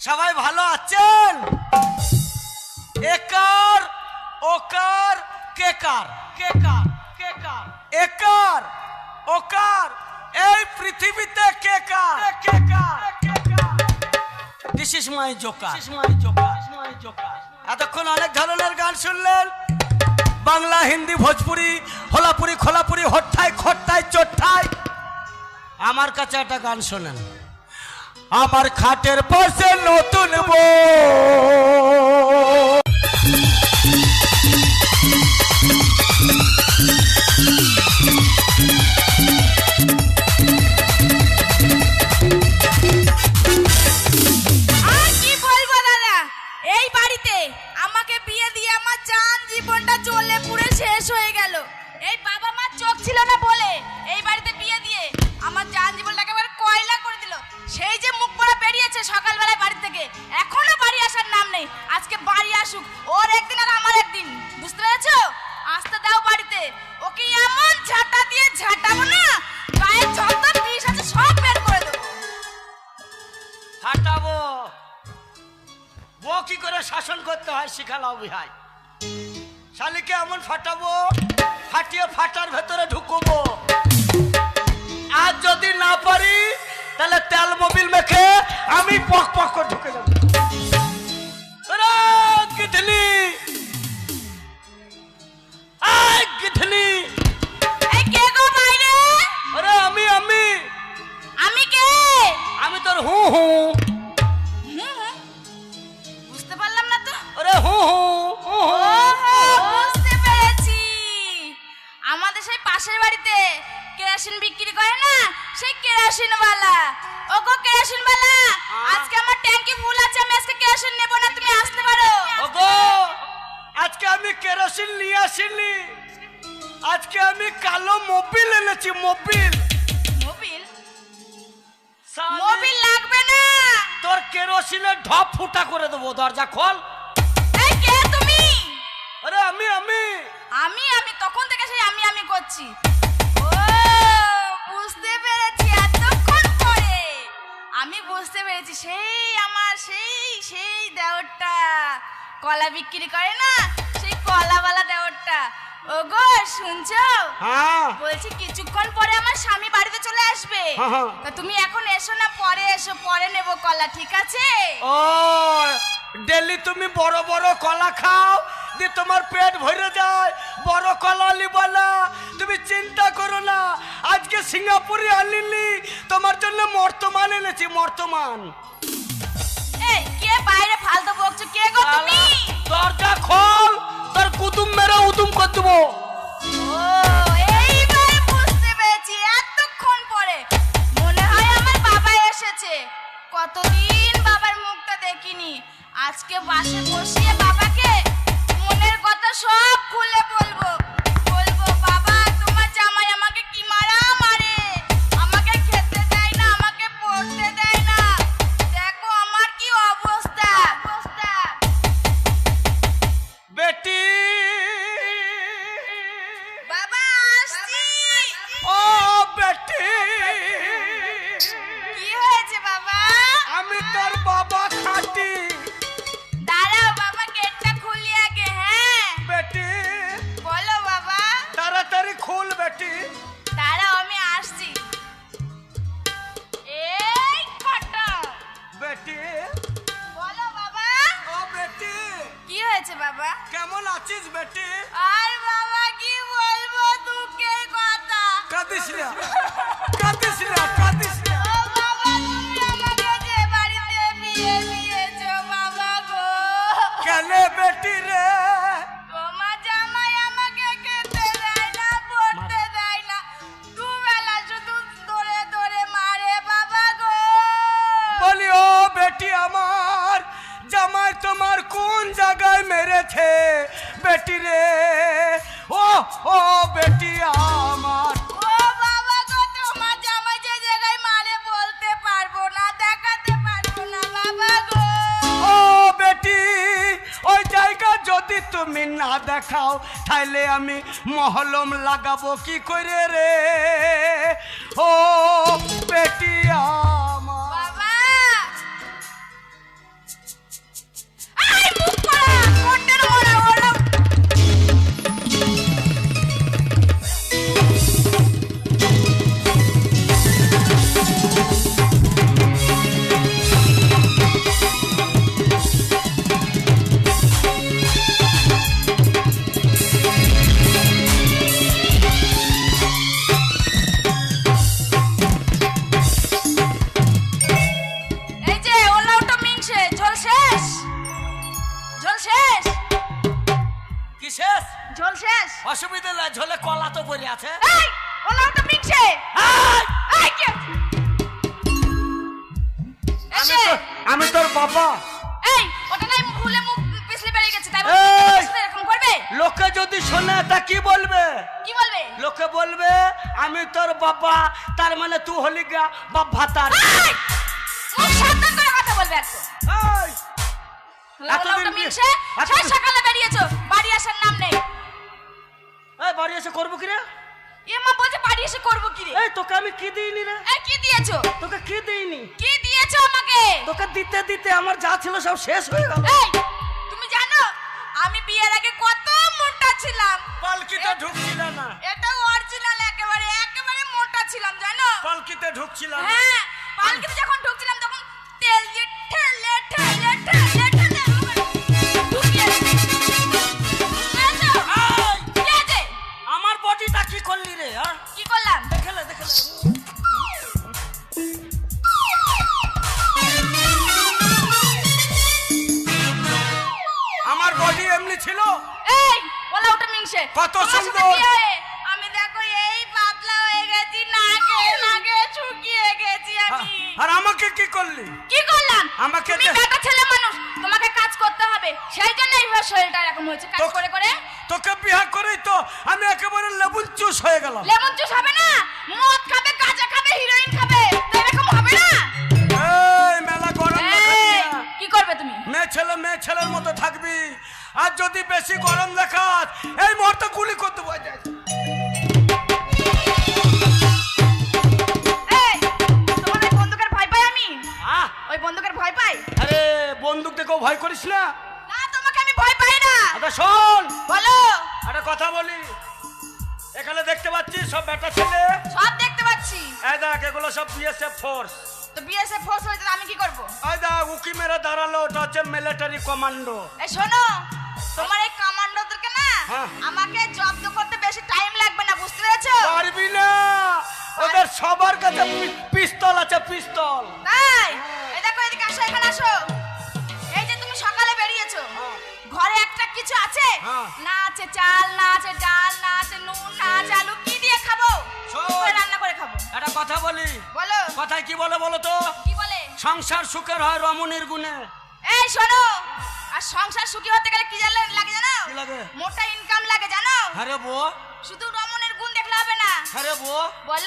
সবাই ভালো আছেন? একার ওকার কেকার কেকার কেকার একার ওকার এই পৃথিবীতে কেকার কেকার দিস ইজ মাই জোকার এতক্ষণ অনেক ধরনের গান শুনলেন, বাংলা হিন্দি ভোজপুরি হোলাপুরি খোলাপুরি হট্টাই খট্টাই চট্টাই। আমার কাছে একটা গান শোনেন। আমার খাটের পাশে নতুন বউ, এই বাড়িতে আমাকে বিয়ে দিয়ে আমার জান জীবনটা জ্বলে পুড়ে শেষ হয়ে গেল। এই বাবা মার চোখ ছিল না বলে এই বাড়িতে বিয়ে দিয়ে আমার জান জীবনটাকে একেবারে কয়লা করে দিল। সেই যে মুখ পড়া বেরিয়েছে সকালবেলায় বাড়ি থেকে, এখনো বাড়ি আসার নাম নেই। আজকে বাড়ি আসুক, ওর একদিন আর আমার একদিন, বুঝতে পেরেছো? আসতে দাও বাড়িতে, ওকে এমন ঝাঁটা দিয়ে ঝাঁটাবো না গায়ে যত বিষ আছে সব বের করে দেবো। ফাটাবো বউ কি করে শাসন করতে হয় শিখালাও বিহাই। শালিকে এমন ফাটাবো, ফাটিয়ে ফাটার ভেতরে ঢুকবো। আর যদি না পারি তাহলে তেল মোবিল মেখে আমি পক পক করে ঢুকে যাবো। গিঠলি গিঠলি এই কে গো বাইরে? আরে আমি আমি আমি কে? আমি তোর হু হু। বুঝতে পারলাম না তো। আরে হু হু হু হু। বুঝতে পেরেছি, আমাদের সেই পাশের বাড়িতে কেরোসিন বিক্রি করে না, সেই কেরোসিনওয়ালা। ওগো কেরোসিনওয়ালা, আজকে আমার ট্যাঙ্কি ফুল আছে, আমি আজকে কেরোসিন নেব না, তুমি আসতে পারো? ওগো আজকে আমি কেরোসিন নিয়ে আসিনি, আজকে আমি কালো মোবিল এনেছি। মোবিল মোবিল মোবিল লাগবে না, তোর কেরোসিনের ঢপ ফুটা করে দেবো। দরজা খোল। এই কে তুমি? আরে আমি আমি আমি আমি তখন থেকে সেই আমি আমি করছি। ও বুঝতে পেরেছি, এতক্ষণ পরে আমি বুঝতে পেরেছি, সেই আমার সেই সেই দেওরটা কলা বিক্রি করে না, সেই কলাওয়ালা দেওরটা। ওগো শুনছো? হ্যাঁ বলছি কিছুক্ষণ পরে আমার স্বামী বাড়িতে চলে আসবে, হ্যাঁ। তা তুমি এখন এসো না, পরে এসো, পরে নেবো কলা, ঠিক আছে? ও ডেলি তুমি বড় বড় কলা খাও, দিয়ে তোমার পেট ভরে যায়, বড় কলা নিব না, তুমি চিন্তা করো না। আজকে সিঙ্গাপুরে আনিনি, তোমার জন্য মর্তমান এনেছি। মর্তমান। এই কে বাইরে ফালতু বকছো? কে গো তুমি? দরজা খোল, তোর কুতুম মেরে উদুম করে দেবো। ও এইবার বুঝতে পেরেছি, এতক্ষণ পরে মনে হয় আমার বাবা এসেছে। কতদিন বাবার মুখটা দেখিনি, আজকে বাসে বসিয়ে বাবাকে মনের কথা সব খুলে বলবো। বলবো বাবা তোমার জামাই আমাকে কি মারা মারে, আমাকে খেতে দেয় না, আমাকে পড়তে দেয় না, দেখো আমার কি অবস্থা। বেটি বাবা আসছি। ও বেটি, কি হয়েছে বাবা? আমি তোর বাবা খাটি। দাঁড়াও বাবা, গেটটা খুলি আগে। হ্যাঁ বেটি বলো বাবা। তাড়াতাড়ি খুল বেটি। দাঁড়াও আমি আসছি। এই কটা বেটি বলো বাবা। ও বেটি কি হয়েছে বাবা? কেমন আছিস বেটি? আর বাবা কি বলবো দুঃখের কথা। কাঁদিস না, কাঁদিস না, কাঁদিস না। ও বাবা তুমি আমাকে যে বাড়িতে বিয়ে দিয়েছো বাবা গো, কেন বেটি রে? তোমার জামাই আমাকে খেতে দেয় না, পড়তে দেয় না, দুবেলা শুধু ধরে ধরে মারে বাবা গো। বলি ও বেটি আমার, জামাই তোমার কোন জায়গায় মেরেছে বেটি রে? ও ও বেটি আমার। ও বাবা গো, তোমার জামাই যে জায়গায় মারে বলতে পারবো না, দেখাতে পারবো না বাবা গো। ও বেটি ওই জায়গা যদি তুমি না দেখাও তাহলে আমি মহলম লাগাবো কি করে রে? ও বেটি আমার। বাবা অসুবিধা নাই, ঝোলে কলা তো পড়ে আছে। এই ওলাও তো মিংসে। এই কে এসে আমি তোর বাবা। এই ওটা নাই ভুলে মুখ পিছলে বেরিয়ে গেছে, তাই এই! বলে এরকম করবে? লোকে যদি শোনে তা কি বলবে? কি বলবে? লোকে বলবে আমি তোর বাবা, তার মানে তুই হলি গা বাপ ভাতার। এই! মুখ সাবধান করে কথা বলবে একদম। এই! ওলাও তো মিংসে, সেই সকালে বেরিয়েছো, বাড়ি আসার নাম নেই। এই বাড়ি এসে করবো কি রে? এ মা বলছে বাড়ি এসে করবো কি রে? এই তোকে আমি কি দিইনি রে? এই কি দিয়েছো? তোকে কি দিইনি? কি দিয়েছো আমাকে? তোকে দিতে দিতে আমার যা ছিল সব শেষ হয়ে গেল। এই তুমি জানো আমি বিয়ের আগে কত মোটা ছিলাম? পালকিতে ঢুকছিল না। এটা অরিজিনাল, একেবারে একেবারে মোটা ছিলাম জানো? পালকিতে ঢুকছিল না। হ্যাঁ, পালকিতে যখন ঢুকছিলাম তখন তেল দিয়ে ঠেলে ঠেলে ঠেলে ঠেলে আমাকে ঢুকিয়ে বুঝেছো? এই! কি আছে? আমার বডিটা কি করলি রে? হ্যাঁ কি করলাম? দেখলে দেখলে আমার বডি এমনি ছিল। এই বলা ওটা মিংসে কত তোমার সাথে সুন্দর। বিয়ে হয়ে আমি দেখো এই পাতলা হয়ে গেছি, নাকে নাকে শুকিয়ে গেছি আমি। আর আমাকে কি করলি? কি করলাম? আমাকে তুমি বেটা ছেলে মানুষ, তোমাকে কাজ করতে হবে, সেই জন্য এইভাবে শরীরটা এরকম হয়েছে কাজ করে করে। তোকে বিয়ে করেই তো আমি একেবারে লেবুল চুষ হয়ে গেলাম। লেমন জুস হবে না, মদ খাবে, গাঁজা খাবে, হিরোইন খাবে, তো এরকম হবে না। এই মেলা গরম দেখাবি এই, না। কি করবে তুমি? মেয়ে ছেলের মতো থাকবি। আর যদি বেশি গরম দেখাস এই মুহূর্তে গুলি করতে পাওয়া যায়। এই তোমার ওই বন্দুকের ভয় পাই আমি? আহ, ওই বন্দুকের ভয় পাই? আরে বন্দুক দেখেও ভয় করিস না। না তোমাকে আমি ভয় পাই না। আচ্ছা শোন, বলো। একটা কথা বলি। এখানে দেখতে পাচ্ছিস সব বেটা ছেলে। সব দেখতে পাচ্ছি। এই দেখ এগুলো সব বিএসএফ ফোর্স। তো বিএসএফ ফোর্স হইতে আমি কি করব? এই দেখ উকি মেরে দাঁড়ালো, ওটা হচ্ছে মিলিটারি কমান্ডো। এই শোনো, তোমার এই কমান্ডোদেরকে না হ্যাঁ। আমাকে জব্দ করতে বেশি টাইম লাগবে না, বুঝতে পেরেছো? পারবি না, ওদের সবার কাছে পিস্তল আছে, পিস্তল। তাই এই দেখো এদিকে আসো, এখানে আসো। এই যে তুমি সকালে বেরিয়েছো, ঘরে একটা কিছু আছে? হ্যাঁ। না আছে চাল, না আছে ডাল, না আছে নুন, না আছে আলু, কি দিয়ে খাবো? শোন। কি করে রান্না করে খাবো? একটা কথা বলি। বলো। কথায় কি বলে বলো তো? কি বলে? সংসার সুখের হয় রমণীর গুণে। এই শোনো, আর সংসার সুখী হতে গেলে কি লাগে জানো? কি লাগে? মোটা ইনকাম লাগে জানো? আরে বো, শুধু রমণের গুণ দেখলে হবে না। আরে বো। বলো।